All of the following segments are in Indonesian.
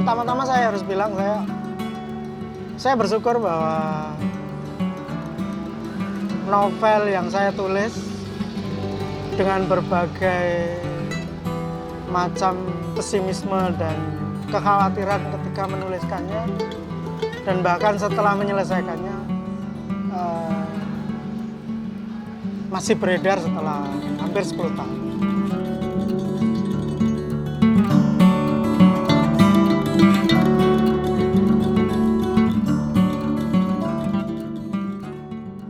pertama-tama saya harus bilang saya bersyukur bahwa novel yang saya tulis dengan berbagai macam pesimisme dan kekhawatiran ketika menuliskannya dan bahkan setelah menyelesaikannya masih beredar setelah hampir 10 tahun.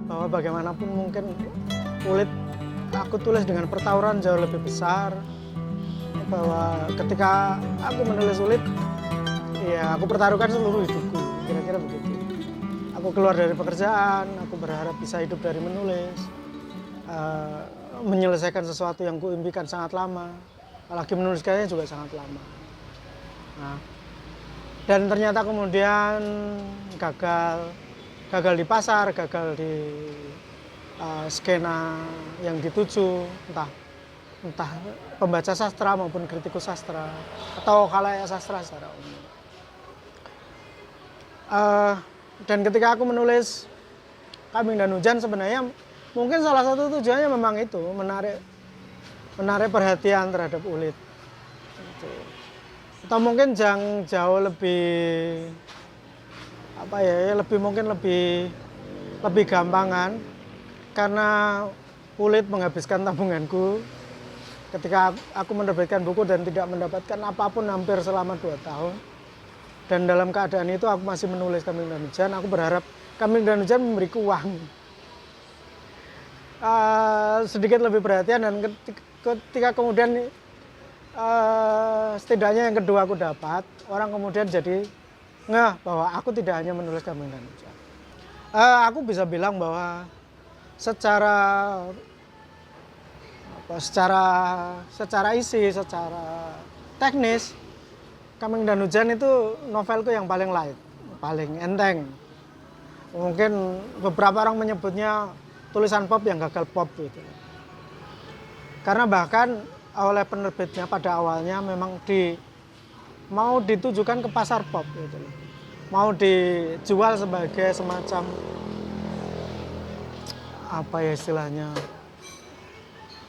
Bahwa bagaimanapun mungkin Kulit aku tulis dengan pertauran jauh lebih besar. Bahwa ketika aku menulis Kulit, ya aku pertaruhkan seluruh hidupku, kira-kira begitu. Aku keluar dari pekerjaan, aku berharap bisa hidup dari menulis, menyelesaikan sesuatu yang kuimpikan sangat lama, apalagi menuliskannya juga sangat lama. Nah, dan ternyata kemudian gagal di pasar, gagal di skena yang dituju, entah pembaca sastra maupun kritikus sastra atau khalayak sastra secara umum. Dan ketika aku menulis Kambing dan Hujan, sebenarnya mungkin salah satu tujuannya memang itu menarik perhatian terhadap Kulit. Gitu. Atau mungkin jauh lebih lebih gampangan karena Kulit menghabiskan tabunganku ketika aku menerbitkan buku dan tidak mendapatkan apapun hampir selama 2 tahun. Dan dalam keadaan itu aku masih menulis Kambing dan Hujan. Aku berharap Kambing dan Hujan memberiku uang. Sedikit lebih perhatian, dan ketika kemudian setidaknya yang kedua aku dapat, orang kemudian jadi ngeh bahwa aku tidak hanya menulis Kambing dan Hujan. Aku bisa bilang bahwa secara isi, secara teknis, Kambing dan Hujan itu novelku yang paling light, paling enteng. Mungkin beberapa orang menyebutnya tulisan pop yang gagal pop gitu. Karena bahkan oleh penerbitnya pada awalnya memang mau ditujukan ke pasar pop gitu. Mau dijual sebagai semacam apa ya istilahnya?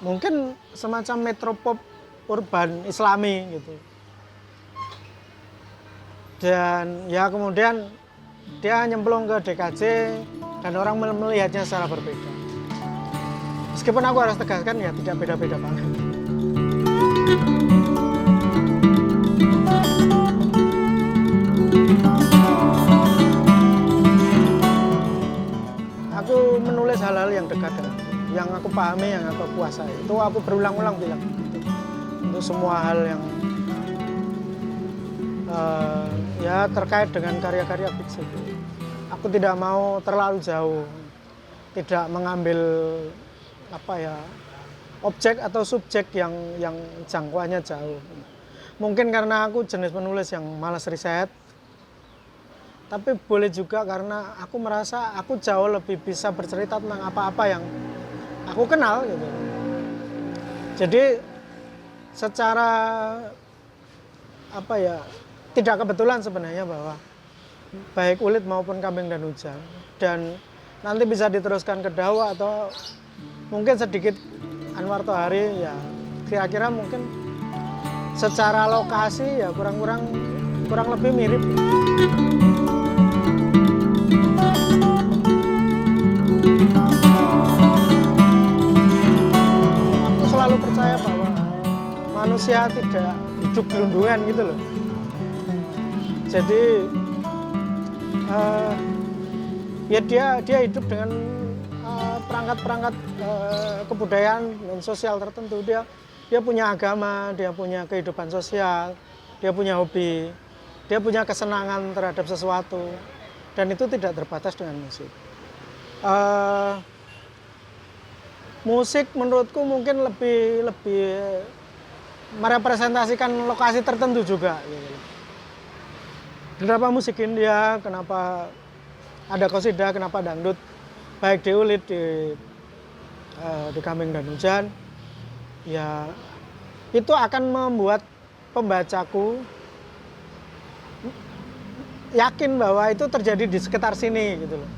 Mungkin semacam metropop urban islami gitu. Dan ya kemudian dia nyemplung ke DKJ dan orang melihatnya secara berbeda. Meskipun aku harus tegaskan ya tidak beda-beda banget. Aku menulis hal-hal yang dekat dengan yang aku pahami, yang aku kuasai. Itu aku berulang-ulang bilang gitu. Untuk semua hal yang ya terkait dengan karya-karya fiksi. Aku tidak mau terlalu jauh, tidak mengambil objek atau subjek yang jangkauannya jauh. Mungkin karena aku jenis penulis yang malas riset, tapi boleh juga karena aku merasa aku jauh lebih bisa bercerita tentang apa-apa yang aku kenal gitu. Jadi secara tidak kebetulan sebenarnya bahwa baik Kulit maupun Kambing dan Hujan, dan nanti bisa diteruskan ke Dawa atau mungkin sedikit Anwar Tohari, ya kira-kira mungkin secara lokasi ya kurang lebih mirip. Aku selalu percaya bahwa manusia tidak hidup gelundungan gitu loh. Jadi ya dia hidup dengan perangkat-perangkat kebudayaan dan sosial tertentu. Dia punya agama, dia punya kehidupan sosial, dia punya hobi, dia punya kesenangan terhadap sesuatu, dan itu tidak terbatas dengan musik. Musik menurutku mungkin lebih merepresentasikan lokasi tertentu juga. Kenapa musik India, kenapa ada qasidah, kenapa dangdut, baik di Kulit, di Kambing dan Hujan, ya itu akan membuat pembacaku yakin bahwa itu terjadi di sekitar sini gitu loh.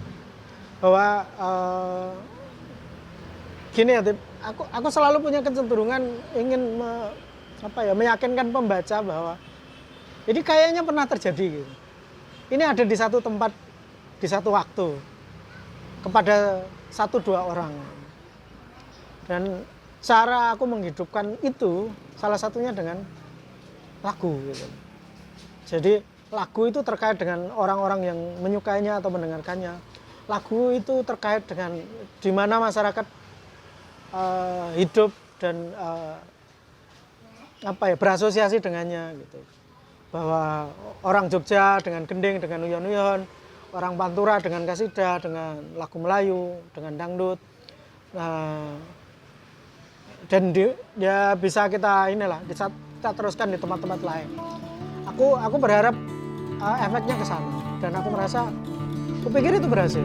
Bahwa gini ya, Tip, aku selalu punya kecenderungan ingin meyakinkan pembaca bahwa ini kayaknya pernah terjadi gitu. Ini ada di satu tempat, di satu waktu, kepada 1-2 orang. Dan cara aku menghidupkan itu salah satunya dengan lagu gitu. Jadi lagu itu terkait dengan orang-orang yang menyukainya atau mendengarkannya. Lagu itu terkait dengan di mana masyarakat hidup dan berasosiasi dengannya gitu. Bahwa orang Jogja dengan gending, dengan uyon-uyon, orang Pantura dengan kasidah, dengan lagu Melayu, dengan dangdut. Dan dia bisa kita kita teruskan di tempat-tempat lain. Aku berharap efeknya ke sana dan aku merasa, aku pikir itu berhasil.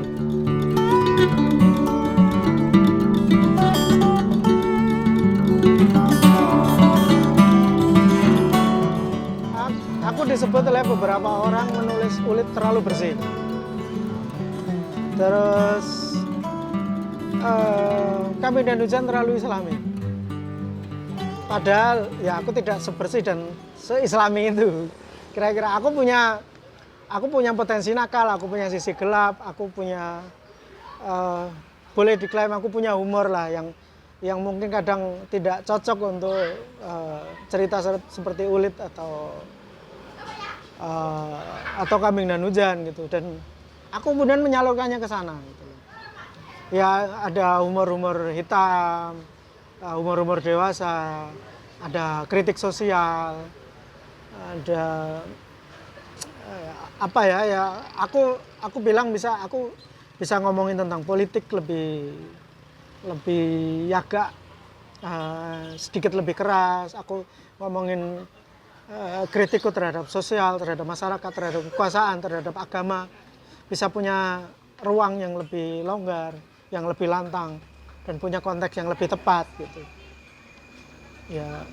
Aku disebut oleh beberapa orang menulis Ulit terlalu bersih. Terus Kambing dan Hujan terlalu islami. Padahal ya aku tidak sebersih dan seislami itu. Kira-kira aku punya potensi nakal, aku punya sisi gelap, aku punya boleh diklaim aku punya humor lah yang mungkin kadang tidak cocok untuk cerita seperti Ulit atau Kambing dan Hujan gitu. Dan aku kemudian menyalurkannya ke sana gitu. Ya ada humor-humor hitam, humor-humor dewasa, ada kritik sosial, ada aku bilang aku bisa ngomongin tentang politik lebih agak sedikit lebih keras. Aku ngomongin kritikku terhadap sosial, terhadap masyarakat, terhadap kekuasaan, terhadap agama bisa punya ruang yang lebih longgar, yang lebih lantang, dan punya konteks yang lebih tepat gitu. Ya,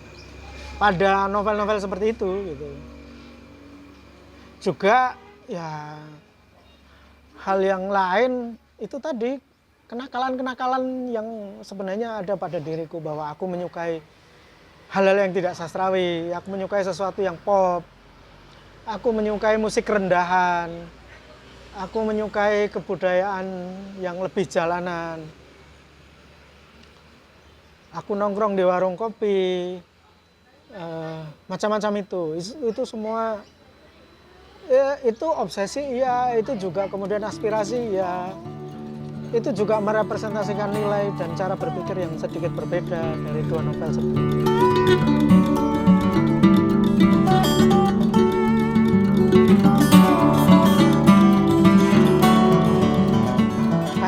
pada novel-novel seperti itu gitu. Juga ya hal yang lain itu tadi kenakalan-kenakalan yang sebenarnya ada pada diriku, bahwa aku menyukai hal-hal yang tidak sastrawi, aku menyukai sesuatu yang pop, aku menyukai musik rendahan, aku menyukai kebudayaan yang lebih jalanan. Aku nongkrong di warung kopi, macam-macam itu semua ya, itu obsesi ya, itu juga kemudian aspirasi ya, itu juga merepresentasikan nilai dan cara berpikir yang sedikit berbeda dari dua novel sebelumnya.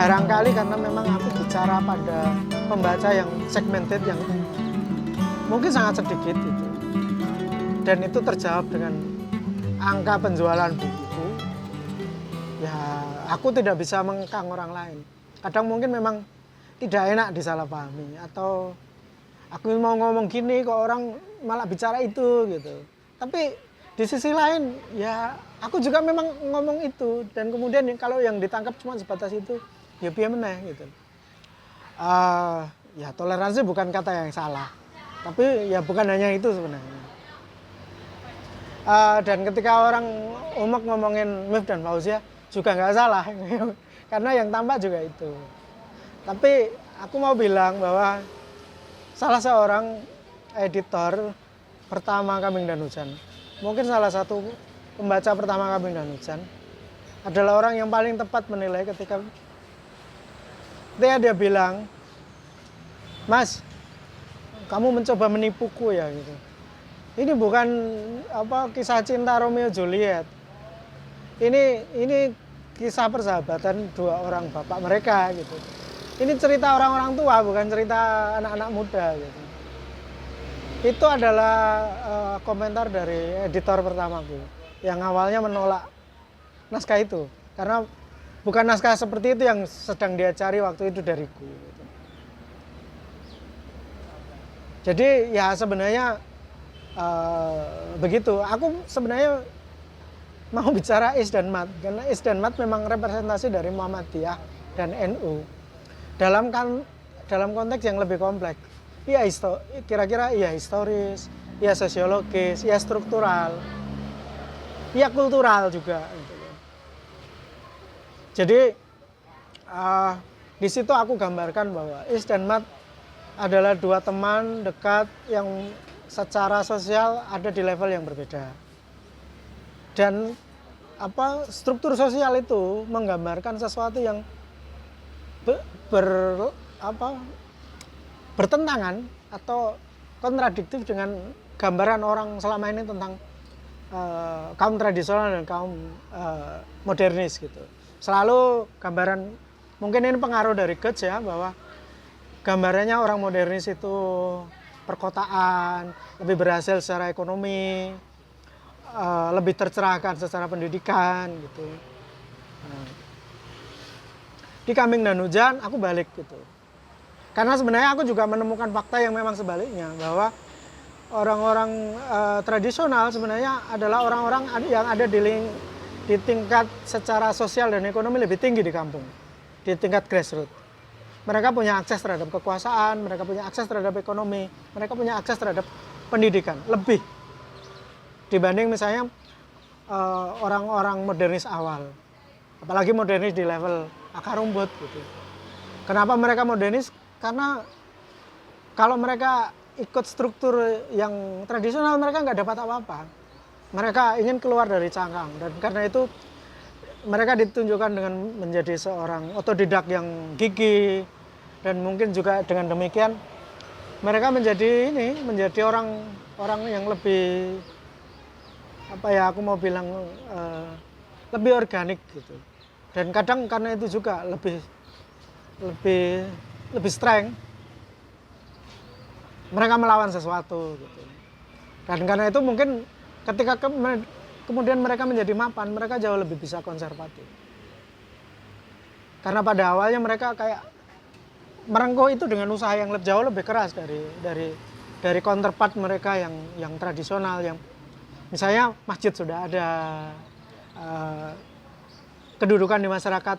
Barangkali karena memang aku bicara pada pembaca yang segmented, yang mungkin sangat sedikit itu, dan itu terjawab dengan angka penjualan buku. Ya aku tidak bisa mengekang orang lain. Kadang mungkin memang tidak enak disalahpahami, atau aku mau ngomong gini kok orang malah bicara itu gitu. Tapi di sisi lain ya aku juga memang ngomong itu, dan kemudian kalau yang ditangkap cuma sebatas itu, ya piye meneh gitu. Ya toleransi bukan kata yang salah, tapi ya bukan hanya itu sebenarnya. Dan ketika orang umek ngomongin Mif dan Fauzia juga nggak salah, karena yang tampak juga itu. Tapi aku mau bilang bahwa salah seorang editor pertama Kambing dan Hujan, mungkin salah satu pembaca pertama Kambing dan Hujan, adalah orang yang paling tepat menilai ketika dia bilang, "Mas, kamu mencoba menipuku ya," gitu. Ini bukan kisah cinta Romeo Juliet. Ini kisah persahabatan dua orang bapak mereka gitu. Ini cerita orang-orang tua, bukan cerita anak-anak muda gitu. Itu adalah komentar dari editor pertamaku yang awalnya menolak naskah itu karena bukan naskah seperti itu yang sedang dia cari waktu itu dariku gitu. Jadi ya sebenarnya begitu. Aku sebenarnya mau bicara Is dan Mat, karena Is dan Mat memang representasi dari Muhammadiyah dan NU dalam konteks yang lebih kompleks. Iya kira-kira iya historis, iya sosiologis, iya struktural, iya kultural juga. Jadi di situ aku gambarkan bahwa Is dan Mat adalah dua teman dekat yang secara sosial ada di level yang berbeda. Dan struktur sosial itu menggambarkan sesuatu yang bertentangan atau kontradiktif dengan gambaran orang selama ini tentang kaum tradisional dan kaum modernis gitu. Selalu gambaran, mungkin ini pengaruh dari Goethe ya, bahwa gambarannya orang modernis itu perkotaan, lebih berhasil secara ekonomi, lebih tercerahkan secara pendidikan gitu. Di Kambing dan Hujan aku balik gitu. Karena sebenarnya aku juga menemukan fakta yang memang sebaliknya, bahwa orang-orang tradisional sebenarnya adalah orang-orang yang ada di tingkat secara sosial dan ekonomi lebih tinggi di kampung, di tingkat grassroots. Mereka punya akses terhadap kekuasaan, mereka punya akses terhadap ekonomi, mereka punya akses terhadap pendidikan lebih dibanding misalnya orang-orang modernis awal, apalagi modernis di level akar rumput gitu. Kenapa mereka modernis? Karena kalau mereka ikut struktur yang tradisional, mereka nggak dapat apa-apa. Mereka ingin keluar dari cangkang, dan karena itu mereka ditunjukkan dengan menjadi seorang otodidak yang gigih, dan mungkin juga dengan demikian mereka menjadi orang yang lebih aku mau bilang lebih organik gitu. Dan kadang karena itu juga lebih strength, mereka melawan sesuatu gitu. Dan karena itu mungkin ketika kemudian mereka menjadi mapan, mereka jauh lebih bisa konservatif. Karena pada awalnya mereka kayak merengkuh itu dengan usaha yang jauh lebih keras dari counterpart mereka yang tradisional, yang misalnya masjid sudah ada, kedudukan di masyarakat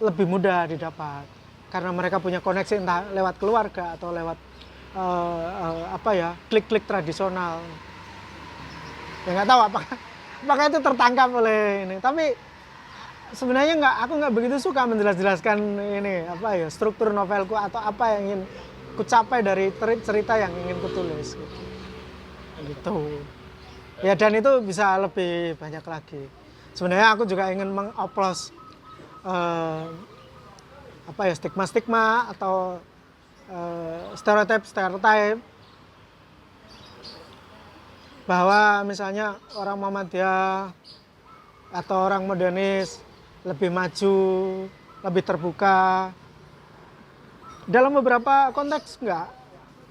lebih mudah didapat karena mereka punya koneksi entah lewat keluarga atau lewat klik-klik tradisional. Ya nggak tahu apakah itu tertangkap oleh ini. Tapi sebenarnya aku nggak begitu suka menjelaskan ini struktur novelku atau apa yang ingin kucapai dari cerita yang ingin kutulis gitu. Ya, dan itu bisa lebih banyak lagi. Sebenarnya aku juga ingin mengoplos stigma-stigma atau stereotip bahwa misalnya orang Muhammadiyah atau orang modernis lebih maju, lebih terbuka. Dalam beberapa konteks enggak.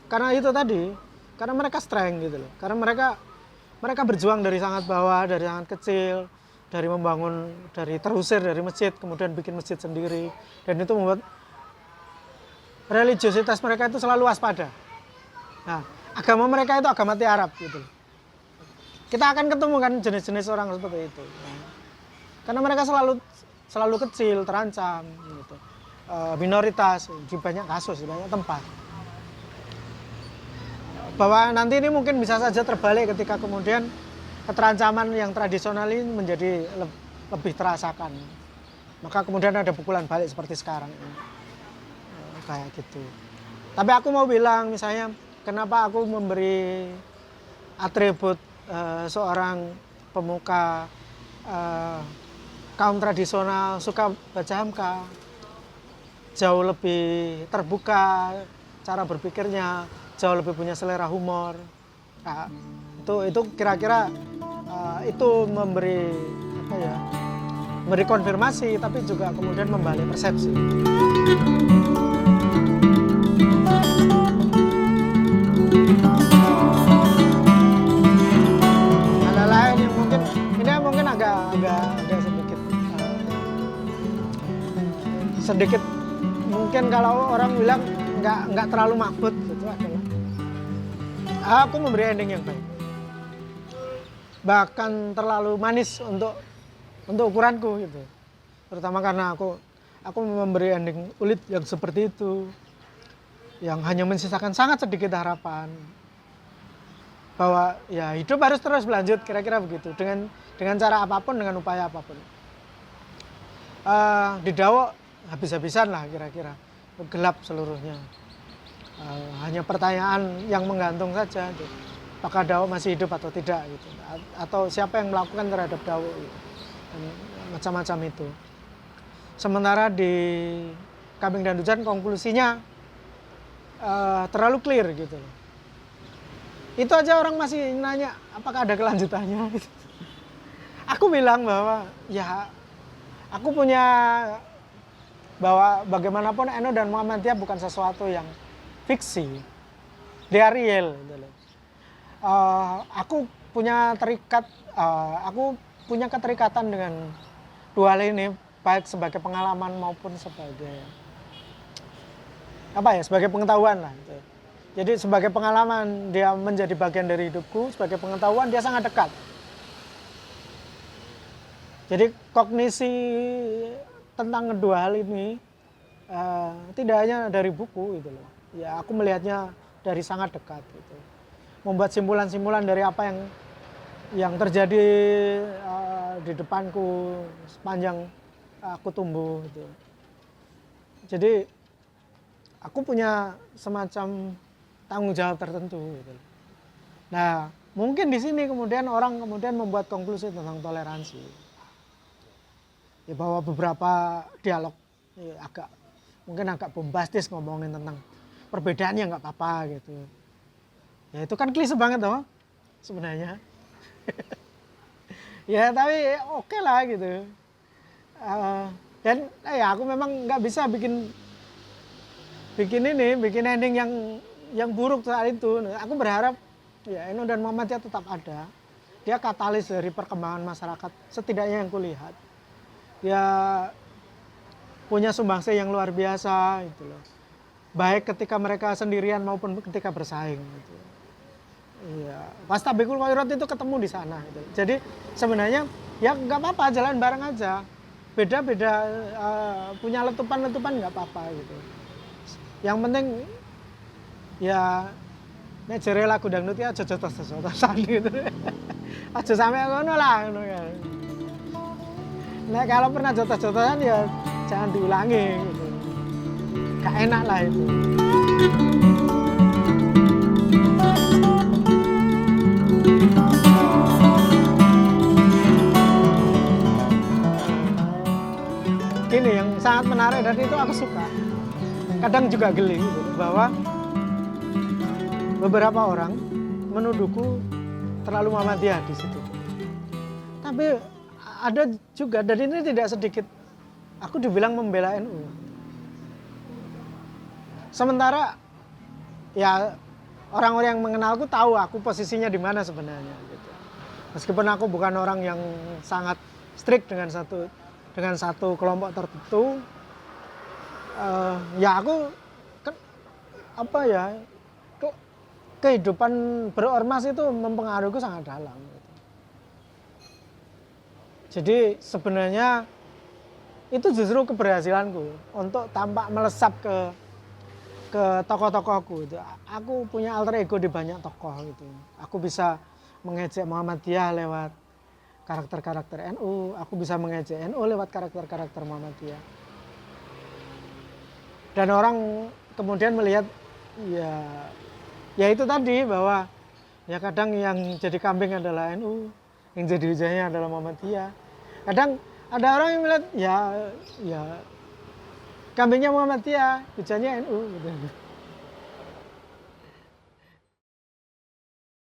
Karena itu tadi, karena mereka strength gitu loh. Karena mereka berjuang dari sangat bawah, dari sangat kecil, dari terusir dari masjid, kemudian bikin masjid sendiri. Dan itu membuat religiositas mereka itu selalu waspada. Nah, agama mereka itu agama tiarab gitu. Kita akan ketemu kan jenis-jenis orang seperti itu. Karena mereka selalu kecil, terancam gitu. Minoritas di banyak kasus, di banyak tempat. Bahwa nanti ini mungkin bisa saja terbalik ketika kemudian keterancaman yang tradisional ini menjadi lebih terasakan. Maka kemudian ada pukulan balik seperti sekarang ini. Kayak gitu. Tapi aku mau bilang misalnya kenapa aku memberi atribut seorang pemuka kaum tradisional suka baca Hamka, jauh lebih terbuka cara berpikirnya, jauh lebih punya selera humor. Nah, itu kira-kira itu memberi konfirmasi, tapi juga kemudian membalik persepsi. Ada lain yang mungkin agak sedikit mungkin kalau orang bilang nggak terlalu makbut gitu adalah aku memberi ending yang baik. bahkan terlalu manis untuk ukuranku gitu. Terutama karena aku memberi ending ulit yang seperti itu, yang hanya mensisakan sangat sedikit harapan bahwa ya hidup harus terus berlanjut, kira-kira begitu, dengan cara apapun, dengan upaya apapun. Di Dawo habis-habisan lah kira-kira, gelap seluruhnya. Hanya pertanyaan yang menggantung saja, gitu. Apakah Dawo masih hidup atau tidak gitu, atau siapa yang melakukan terhadap Dawo gitu. Dan macam-macam itu. Sementara di Kambing dan Hujan konklusinya terlalu clear gitu. Itu aja orang masih nanya apakah ada kelanjutannya. Aku bilang bahwa ya aku punya, bahwa bagaimanapun Eno dan Muhammadiyah bukan sesuatu yang fiksi, dia real gitu loh. Aku punya keterikatan dengan dua hal ini, baik sebagai pengalaman maupun sebagai sebagai pengetahuan lah gitu. Jadi sebagai pengalaman dia menjadi bagian dari hidupku, sebagai pengetahuan dia sangat dekat. Jadi kognisi tentang kedua hal ini tidak hanya dari buku gitu loh. Ya aku melihatnya dari sangat dekat gitu. Membuat simpulan-simpulan dari apa yang terjadi di depanku sepanjang aku tumbuh gitu. Jadi aku punya semacam tanggung jawab tertentu gitu. Nah, mungkin di sini kemudian orang membuat konklusi tentang toleransi. Ya bahwa beberapa dialog ya, mungkin agak bombastis ngomongin tentang perbedaannya nggak apa-apa gitu. Ya itu kan klise banget toh sebenarnya. Ya tapi oke lah gitu. Dan ya aku memang nggak bisa bikin ending yang buruk saat itu. Aku berharap ya Eno dan Muhammadiyah tetap ada. Dia katalis dari perkembangan masyarakat setidaknya yang kulihat. Dia punya sumbangsih yang luar biasa gitu loh. Baik ketika mereka sendirian maupun ketika bersaing gitu. Iya, Fastabiqul Khairat itu ketemu di sana gitu. Jadi sebenarnya ya nggak apa-apa, jalan bareng aja. Beda-beda punya letupan-letupan nggak apa-apa gitu. Yang penting ya nek jere lagu dangdut ya aja jotos-jotosan gitu. Aja sampe ngono lah ngono ya. Nek kalau pernah jotos-jotosan ya jangan diulangi gitu. Gak enak lah itu. Ini yang sangat menarik dan itu aku suka. Kadang juga geli gitu, bahwa beberapa orang menuduhku terlalu Muhammadiyah di situ. Tapi ada juga, dan ini tidak sedikit, aku dibilang membela NU. Sementara ya orang-orang yang mengenalku tahu aku posisinya di mana sebenarnya. Gitu. Meskipun aku bukan orang yang sangat strict dengan satu kelompok tertentu, ya aku kehidupan berormas itu mempengaruhiku sangat dalam. Gitu. Jadi sebenarnya itu justru keberhasilanku untuk tampak melesat ke tokoh-tokohku. Gitu. Aku punya alter ego di banyak tokoh gitu. Aku bisa mengejek Muhammadiyah lewat karakter-karakter NU, aku bisa mengejek NU lewat karakter-karakter Muhammadiyah. Dan orang kemudian melihat ya itu tadi, bahwa ya kadang yang jadi kambing adalah NU, yang jadi hujannya adalah Muhammadiyah. Kadang ada orang yang melihat ya kambingnya Muhammadiyah, hujannya NU gitu.